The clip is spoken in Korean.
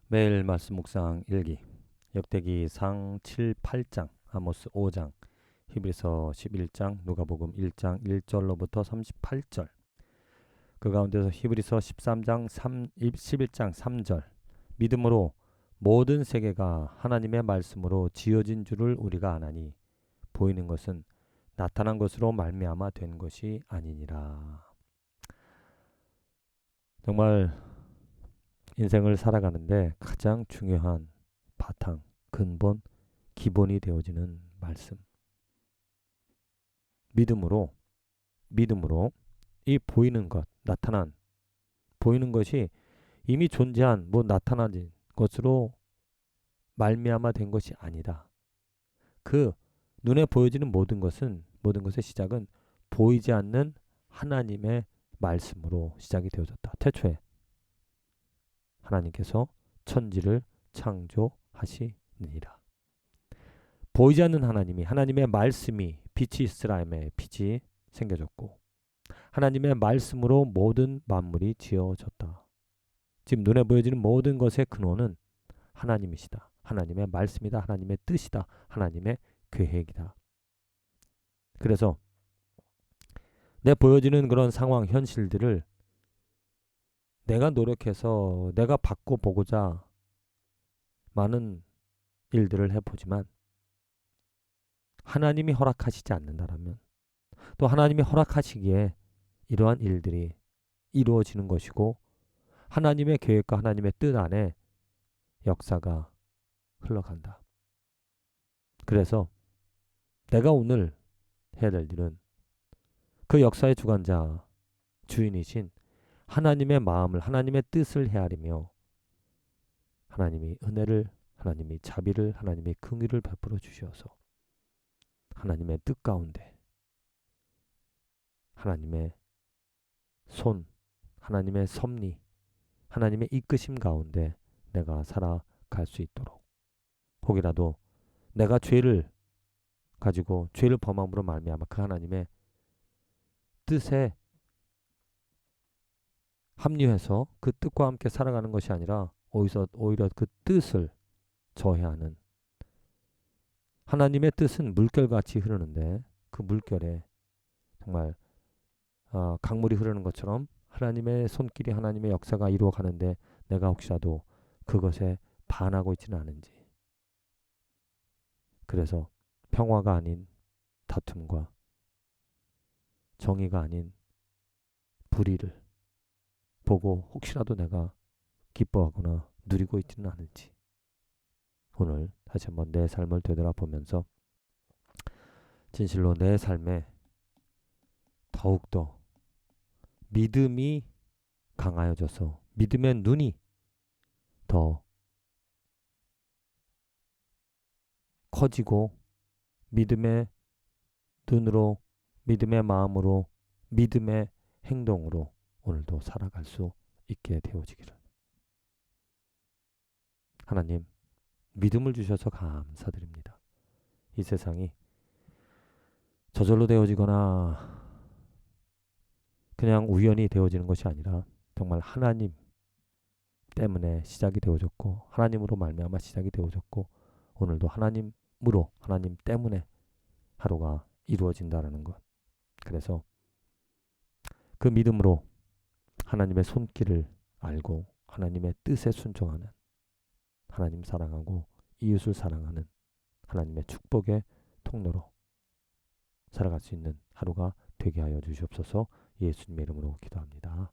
매일 말씀 묵상 일기 역대기상 7, 8장, 아모스 5장, 히브리서 11장, 누가복음 1장 1절로부터 38절, 그 가운데서 히브리서 13장 11장 3절, 믿음으로 모든 세계가 하나님의 말씀으로 지어진 줄을 우리가 아나니 보이는 것은 나타난 것으로 말미암아 된 것이 아니니라. 정말 인생을 살아가는데 가장 중요한 바탕, 근본, 기본이 되어지는 말씀. 믿음으로 이 보이는 것, 나타난 보이는 것이 이미 존재한 나타나진 것으로 말미암아 된 것이 아니다. 그 눈에 보여지는 모든 것의 시작은 보이지 않는 하나님의 말씀으로 시작이 되어졌다. 태초에 하나님께서 천지를 창조하시느니라. 보이지 않는 하나님의 말씀이 빛이 있으라며 빛이 생겨졌고 하나님의 말씀으로 모든 만물이 지어졌다. 지금 눈에 보여지는 모든 것의 근원은 하나님이시다. 하나님의 말씀이다. 하나님의 뜻이다. 하나님의 계획이다. 그래서 내 보여지는 그런 상황, 현실들을 내가 노력해서 내가 바꿔보고자 많은 일들을 해보지만 하나님이 허락하시지 않는다라면 또 하나님이 허락하시기에 이러한 일들이 이루어지는 것이고 하나님의 계획과 하나님의 뜻 안에 역사가 흘러간다. 그래서 내가 오늘 해야 될 일은 그 역사의 주관자, 주인이신 하나님의 마음을, 하나님의 뜻을 헤아리며 하나님이 은혜를, 하나님이 자비를, 하나님이 긍휼을 베풀어 주셔서 하나님의 뜻 가운데 하나님의 손, 하나님의 섭리, 하나님의 이끄심 가운데 내가 살아갈 수 있도록 혹이라도 내가 죄를 가지고 죄를 범함으로 말미암아 그 하나님의 뜻에 합류해서 그 뜻과 함께 살아가는 것이 아니라 오히려 그 뜻을 저해하는 하나님의 뜻은 물결같이 흐르는데 그 물결에 정말 강물이 흐르는 것처럼 하나님의 손길이 하나님의 역사가 이루어가는데 내가 혹시라도 그것에 반하고 있지는 않은지 그래서 평화가 아닌 다툼과 정의가 아닌 불의를 보고 혹시라도 내가 기뻐하거나 누리고 있지는 않은지 오늘 다시 한번 내 삶을 되돌아보면서 진실로 내 삶에 더욱더 믿음이 강하여져서 믿음의 눈이 더 커지고 믿음의 눈으로 믿음의 마음으로 믿음의 행동으로 오늘도 살아갈 수 있게 되어지기를. 하나님 믿음을 주셔서 감사드립니다. 이 세상이 저절로 되어지거나 그냥 우연히 되어지는 것이 아니라 정말 하나님 때문에 시작이 되어졌고 하나님으로 말미암아 시작이 되어졌고 오늘도 하나님으로 하나님 때문에 하루가 이루어진다라는 것. 그래서 그 믿음으로 하나님의 손길을 알고 하나님의 뜻에 순종하는 하나님 사랑하고 이웃을 사랑하는 하나님의 축복의 통로로 살아갈 수 있는 하루가 되게 하여 주시옵소서. 예수님의 이름으로 기도합니다.